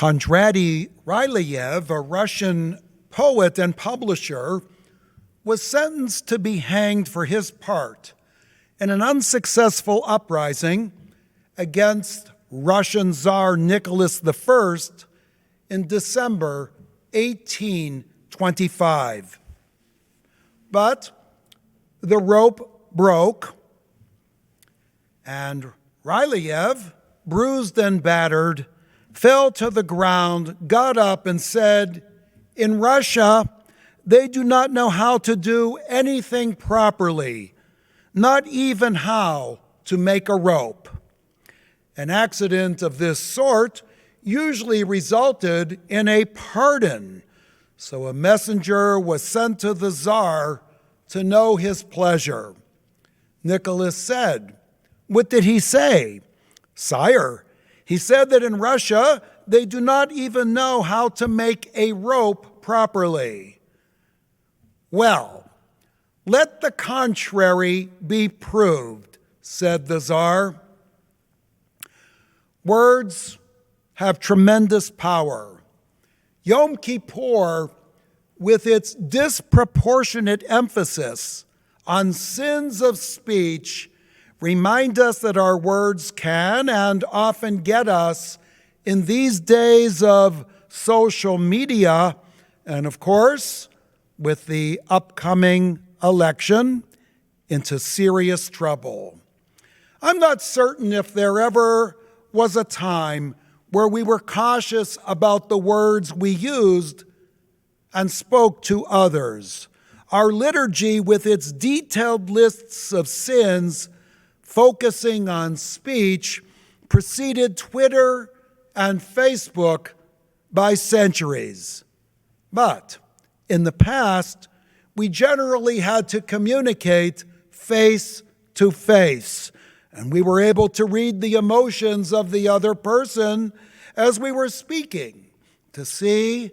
Kondraty Ryleyev, a Russian poet and publisher, was sentenced to be hanged for his part in an unsuccessful uprising against Russian Tsar Nicholas I in December 1825. But the rope broke, and Ryleyev, bruised and battered, fell to the ground, got up, and said, "In Russia, they do not know how to do anything properly, not even how to make a rope." An accident of this sort usually resulted in a pardon, so a messenger was sent to the Tsar to know his pleasure. Nicholas said, "What did he say?" "Sire, he said that in Russia they do not even know how to make a rope properly." "Well, let the contrary be proved," said the Tsar. Words have tremendous power. Yom Kippur, with its disproportionate emphasis on sins of speech, remind us that our words can and often get us, in these days of social media, and of course, with the upcoming election, into serious trouble. I'm not certain if there ever was a time where we were cautious about the words we used and spoke to others. Our liturgy, with its detailed lists of sins focusing on speech, preceded Twitter and Facebook by centuries. But in the past, we generally had to communicate face to face, and we were able to read the emotions of the other person as we were speaking to see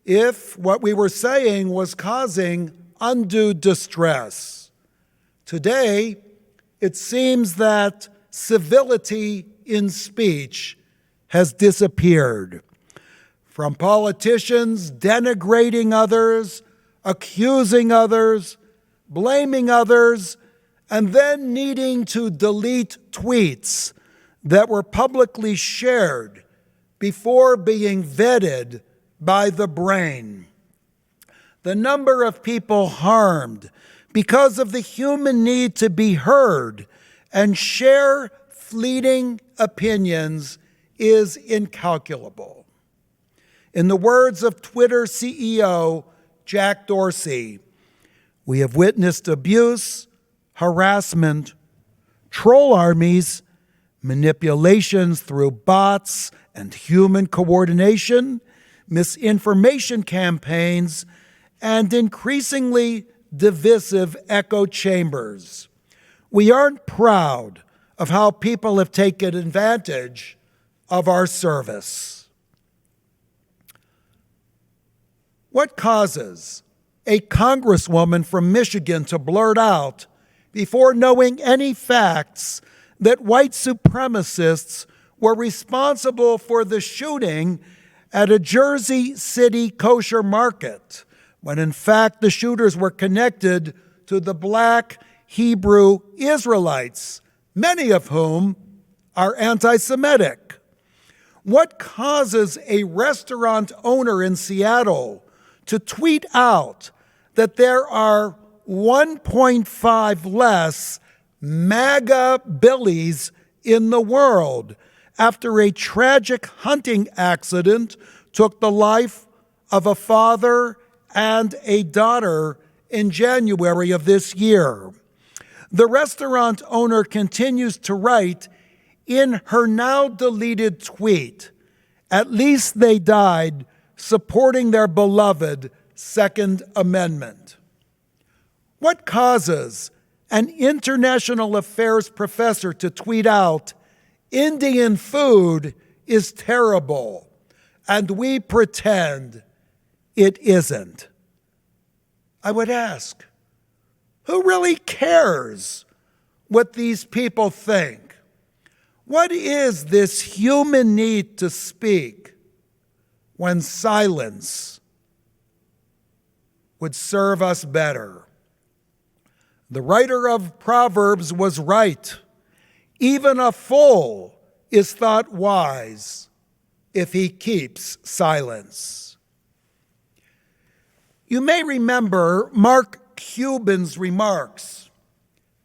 if what we were saying was causing undue distress. Today, it seems that civility in speech has disappeared. From politicians denigrating others, accusing others, blaming others, and then needing to delete tweets that were publicly shared before being vetted by the brain. The number of people harmed because of the human need to be heard and share fleeting opinions is incalculable. In the words of Twitter CEO Jack Dorsey, we have witnessed abuse, harassment, troll armies, manipulations through bots and human coordination, misinformation campaigns, and increasingly divisive echo chambers. We aren't proud of how people have taken advantage of our service. What causes a congresswoman from Michigan to blurt out, before knowing any facts, that white supremacists were responsible for the shooting at a Jersey City kosher market, when in fact the shooters were connected to the black Hebrew Israelites, many of whom are anti-Semitic? What causes a restaurant owner in Seattle to tweet out that there are 1.5 less MAGA Billies in the world after a tragic hunting accident took the life of a father and a daughter in January of this year? The restaurant owner continues to write in her now deleted tweet, "At least they died supporting their beloved Second Amendment." What causes an international affairs professor to tweet out, "Indian food is terrible," and we pretend it isn't? I would ask, who really cares what these people think? What is this human need to speak? when silence would serve us better. The writer of Proverbs was right. Even a fool is thought wise if he keeps silence. You may remember Mark Cuban's remarks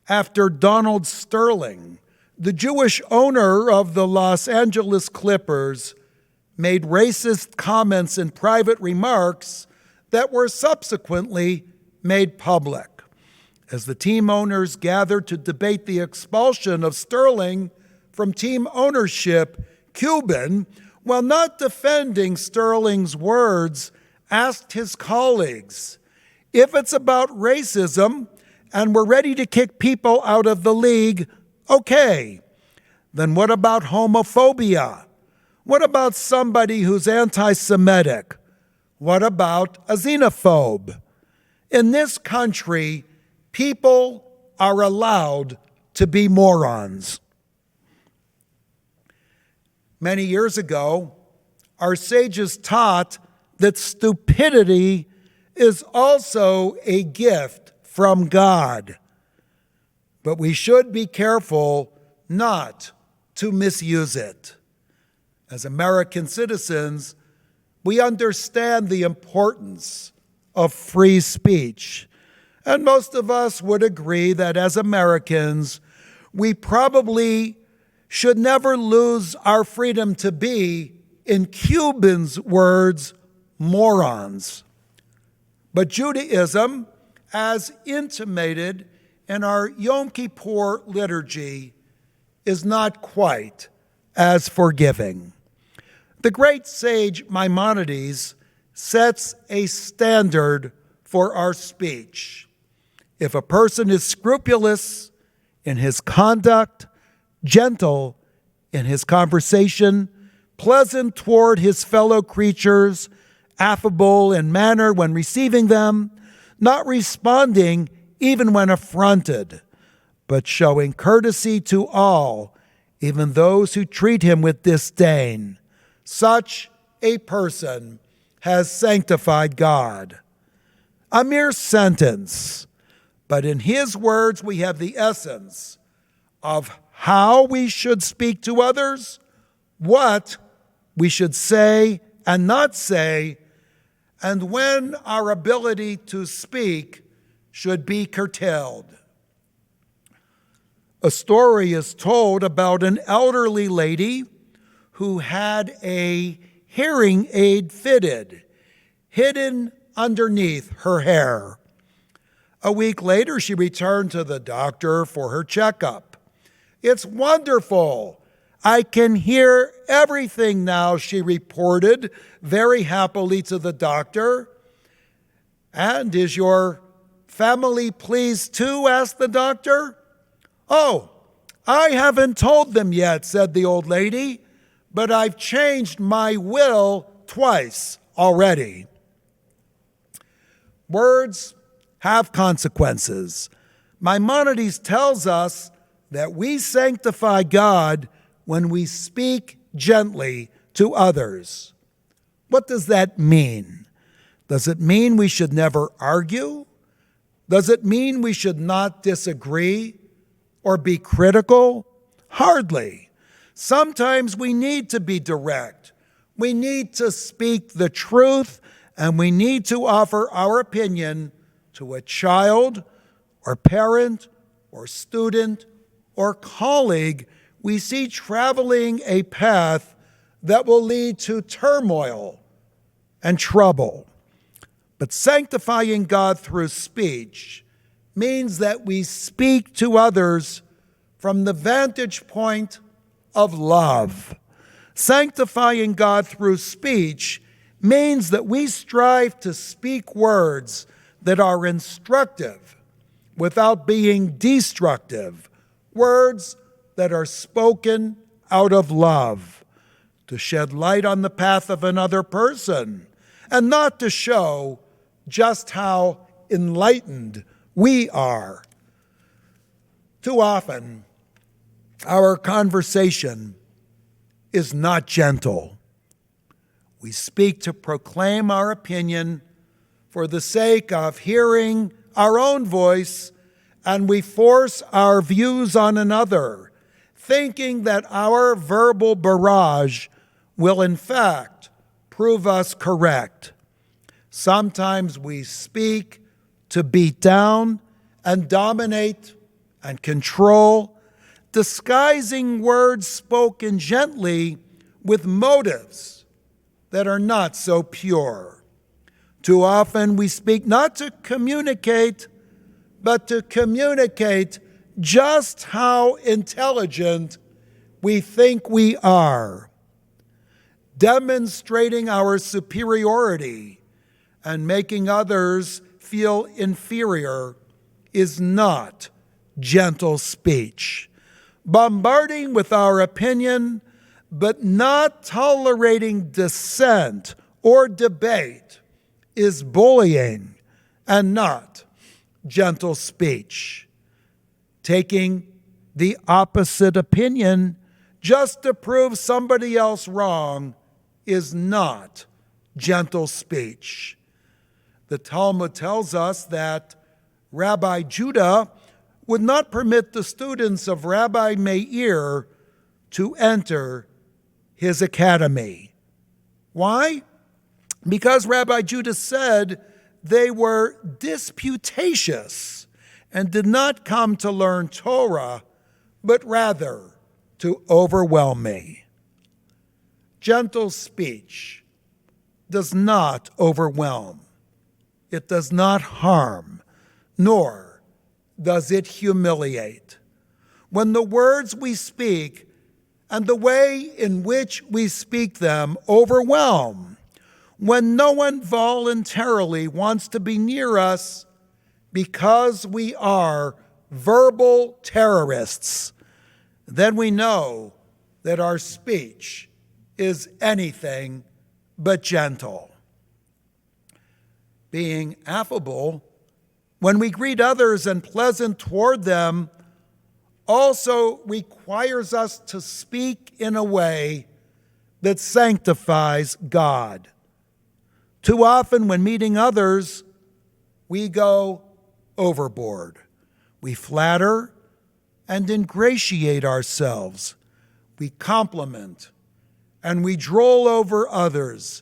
after Donald Sterling, the Jewish owner of the Los Angeles Clippers, made racist comments in private remarks that were subsequently made public. As the team owners gathered to debate the expulsion of Sterling from team ownership, Cuban, while not defending Sterling's words, asked his colleagues, if it's about racism and we're ready to kick people out of the league, okay, then what about homophobia? What about somebody who's anti-Semitic? What about a xenophobe? In this country, people are allowed to be morons. Many years ago, our sages taught that stupidity is also a gift from God. But we should be careful not to misuse it. As American citizens, we understand the importance of free speech. And most of us would agree that as Americans, we probably should never lose our freedom to be, in Cuban's words, morons. But Judaism, as intimated in our Yom Kippur liturgy, is not quite as forgiving. The great sage Maimonides sets a standard for our speech. If a person is scrupulous in his conduct, gentle in his conversation, pleasant toward his fellow creatures, affable in manner when receiving them, not responding even when affronted, but showing courtesy to all, even those who treat him with disdain, such a person has sanctified God. A mere sentence, but in his words we have the essence of how we should speak to others, what we should say and not say, and when our ability to speak should be curtailed. A story is told about an elderly lady who had a hearing aid fitted, hidden underneath her hair. A week later, she returned to the doctor for her checkup. "It's wonderful. I can hear everything now," she reported very happily to the doctor. "And is your family pleased too?" asked the doctor. "Oh, I haven't told them yet," said the old lady, "but I've changed my will twice already." Words have consequences. Maimonides tells us that we sanctify God when we speak gently to others. What does that mean? Does it mean we should never argue? Does it mean we should not disagree or be critical? Hardly. Sometimes we need to be direct. We need to speak the truth, and we need to offer our opinion to a child or parent or student or colleague we see traveling a path that will lead to turmoil and trouble. But sanctifying God through speech means that we speak to others from the vantage point of love. Sanctifying God through speech means that we strive to speak words that are instructive without being destructive, words that are spoken out of love, to shed light on the path of another person, and not to show just how enlightened we are. Too often, our conversation is not gentle. We speak to proclaim our opinion for the sake of hearing our own voice, and we force our views on another, thinking that our verbal barrage will in fact prove us correct. Sometimes we speak to beat down and dominate and control, disguising words spoken gently with motives that are not so pure. Too often we speak not to communicate, but to communicate just how intelligent we think we are, demonstrating our superiority and making others feel inferior is not gentle speech. Bombarding with our opinion, but not tolerating dissent or debate is bullying and not gentle speech. Taking the opposite opinion just to prove somebody else wrong is not gentle speech. The Talmud tells us that Rabbi Judah would not permit the students of Rabbi Meir to enter his academy. Why? Because Rabbi Judah said they were disputatious and did not come to learn Torah, but rather to overwhelm me. Gentle speech does not overwhelm. It does not harm, nor does it humiliate. When the words we speak and the way in which we speak them overwhelm, when no one voluntarily wants to be near us because we are verbal terrorists, then we know that our speech is anything but gentle. Being affable, when we greet others and pleasant toward them, also requires us to speak in a way that sanctifies God. Too often when meeting others, we go overboard. We flatter and ingratiate ourselves. We compliment and we droll over others,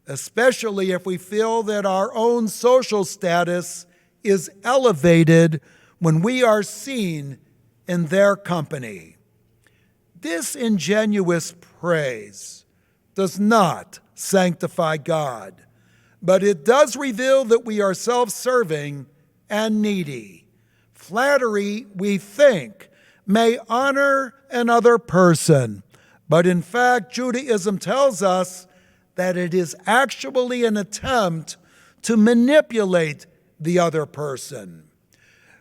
especially if we feel that our own social status is elevated when we are seen in their company. This ingenuous praise does not sanctify God, but it does reveal that we are self-serving and needy. Flattery, we think, may honor another person, but in fact, Judaism tells us that it is actually an attempt to manipulate the other person.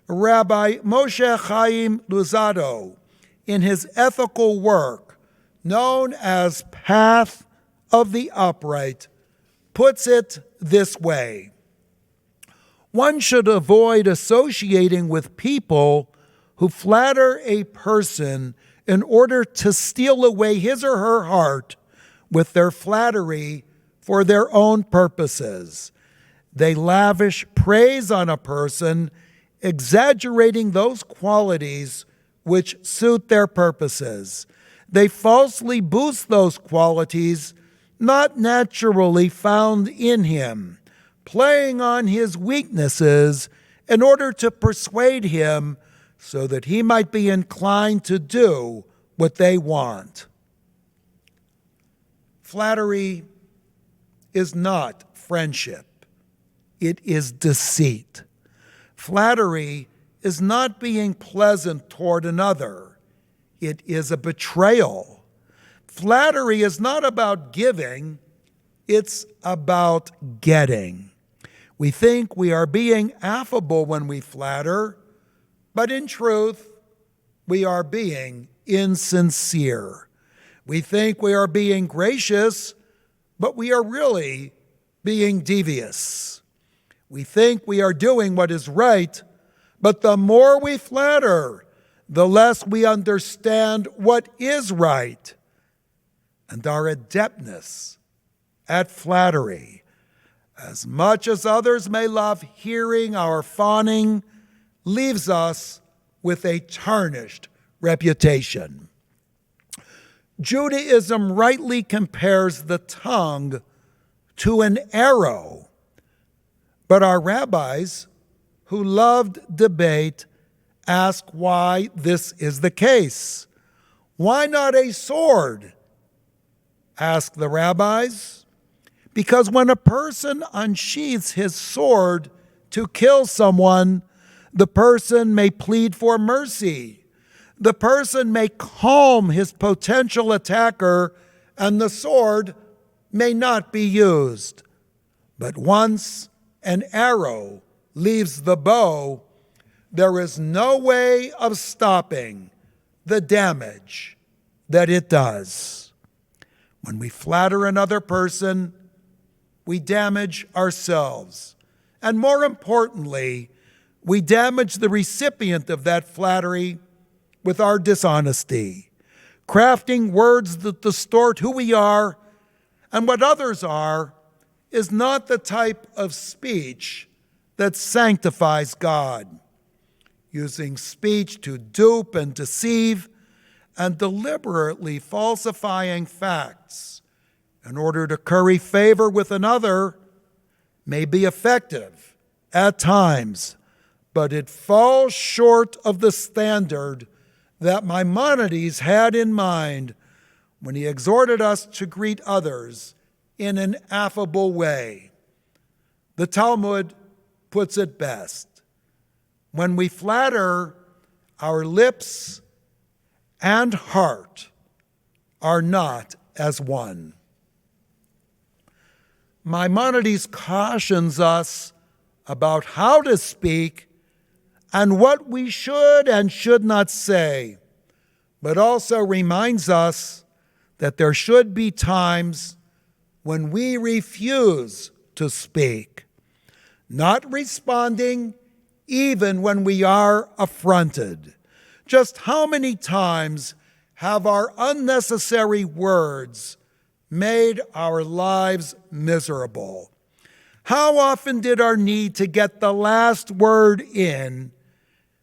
Rabbi Moshe Chaim Luzzatto, in his ethical work known as Path of the Upright, puts it this way: one should avoid associating with people who flatter a person in order to steal away his or her heart with their flattery for their own purposes. They lavish praise on a person, exaggerating those qualities which suit their purposes. They falsely boost those qualities not naturally found in him, playing on his weaknesses in order to persuade him so that he might be inclined to do what they want. Flattery is not friendship. It is deceit. Flattery is not being pleasant toward another. It is a betrayal. Flattery is not about giving. It's about getting. We think we are being affable when we flatter, but in truth, we are being insincere. We think we are being gracious, but we are really being devious. We think we are doing what is right, but the more we flatter, the less we understand what is right, and our adeptness at flattery, as much as others may love hearing our fawning, leaves us with a tarnished reputation. Judaism rightly compares the tongue to an arrow, but our rabbis, who loved debate, ask why this is the case. Why not a sword? Ask the rabbis. Because when a person unsheathes his sword to kill someone, the person may plead for mercy. The person may calm his potential attacker, and the sword may not be used. But once an arrow leaves the bow, there is no way of stopping the damage that it does. When we flatter another person, we damage ourselves. And more importantly, we damage the recipient of that flattery with our dishonesty, crafting words that distort who we are and what others are is not the type of speech that sanctifies God. Using speech to dupe and deceive and deliberately falsifying facts in order to curry favor with another may be effective at times, but it falls short of the standard that Maimonides had in mind when he exhorted us to greet others in an affable way. The Talmud puts it best. When we flatter, our lips and heart are not as one. Maimonides cautions us about how to speak and what we should and should not say, but also reminds us that there should be times when we refuse to speak, not responding even when we are affronted. Just how many times have our unnecessary words made our lives miserable? How often did our need to get the last word in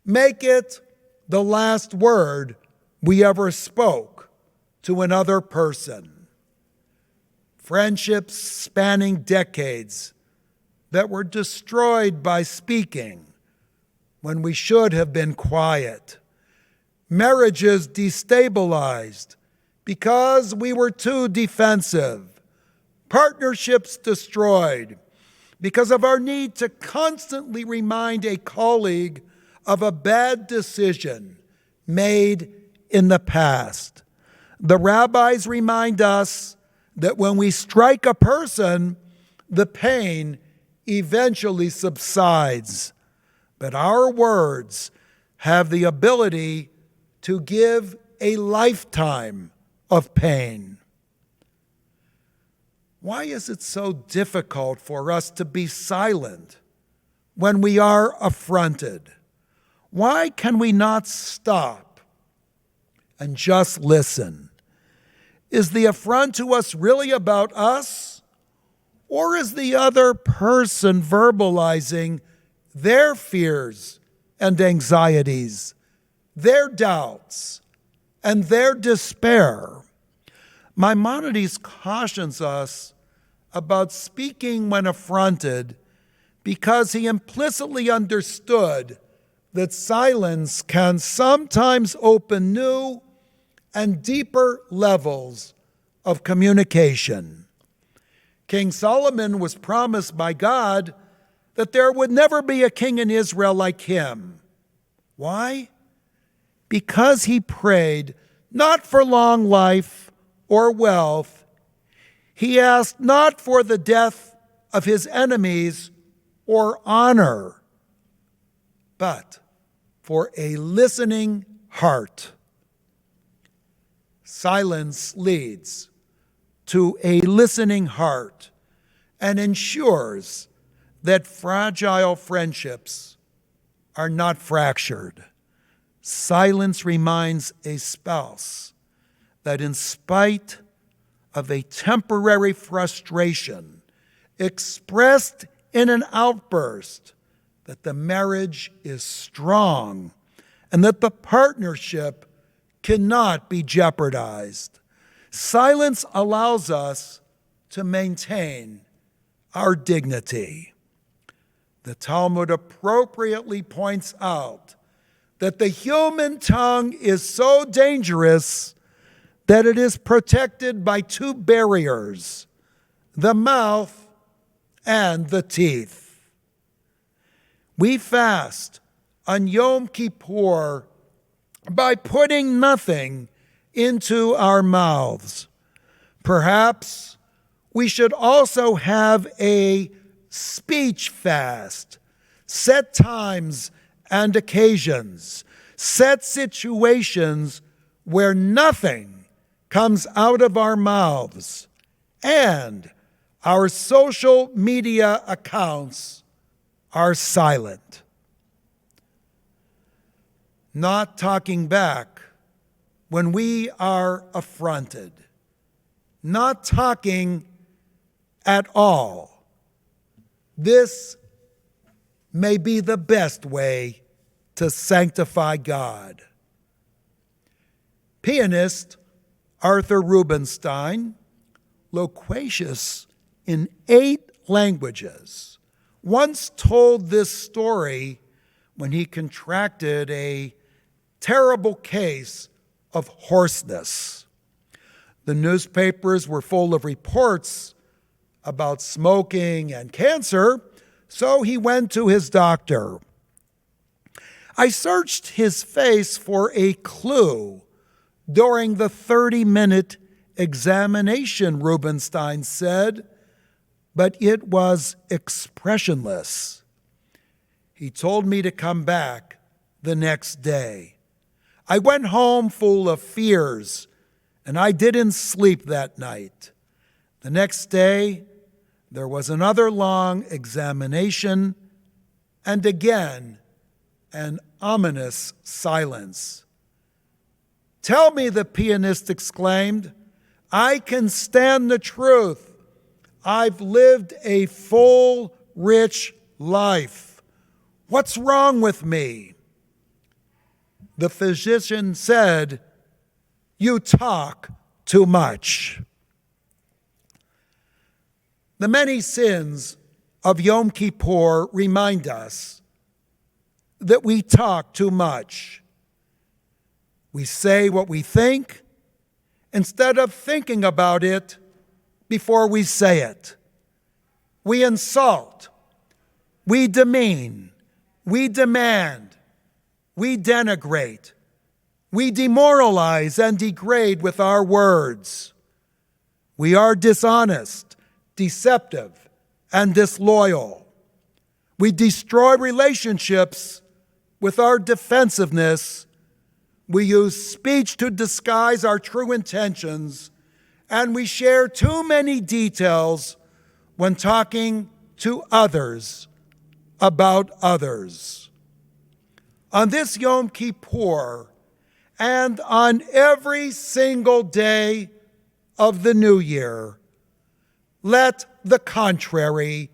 make it the last word we ever spoke to another person? Friendships spanning decades that were destroyed by speaking when we should have been quiet. Marriages destabilized because we were too defensive. Partnerships destroyed because of our need to constantly remind a colleague of a bad decision made in the past. The rabbis remind us that when we strike a person, the pain eventually subsides. But our words have the ability to give a lifetime of pain. Why is it so difficult for us to be silent when we are affronted? Why can we not stop and just listen? Is the affront to us really about us? Or is the other person verbalizing their fears and anxieties, their doubts, and their despair? Maimonides cautions us about speaking when affronted because he implicitly understood that silence can sometimes open new and deeper levels of communication. King Solomon was promised by God that there would never be a king in Israel like him. Why? Because he prayed not for long life or wealth. He asked not for the death of his enemies or honor, but for a listening heart. Silence leads to a listening heart and ensures that fragile friendships are not fractured. Silence reminds a spouse that in spite of a temporary frustration expressed in an outburst that the marriage is strong and that the partnership cannot be jeopardized. Silence allows us to maintain our dignity. The Talmud appropriately points out that the human tongue is so dangerous that it is protected by two barriers, the mouth and the teeth. We fast on Yom Kippur by putting nothing into our mouths. Perhaps we should also have a speech fast, set times and occasions, set situations where nothing comes out of our mouths, and our social media accounts are silent. Not talking back when we are affronted, not talking at all. This may be the best way to sanctify God. Pianist Arthur Rubinstein, loquacious in 8 languages, once told this story when he contracted a terrible case of hoarseness. The newspapers were full of reports about smoking and cancer, so he went to his doctor. I searched his face for a clue during the 30-minute examination, Rubinstein said, but it was expressionless. He told me to come back the next day. I went home full of fears, and I didn't sleep that night. The next day, there was another long examination, and again, an ominous silence. "Tell me," the pianist exclaimed, "I can stand the truth. I've lived a full, rich life. What's wrong with me?" The physician said, "You talk too much." The many sins of Yom Kippur remind us that we talk too much. We say what we think instead of thinking about it before we say it. We insult, we demean, we demand, we denigrate, we demoralize and degrade with our words. We are dishonest, deceptive, and disloyal. We destroy relationships with our defensiveness. We use speech to disguise our true intentions, and we share too many details when talking to others about others. On this Yom Kippur, and on every single day of the new year, let the contrary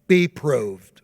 be proved.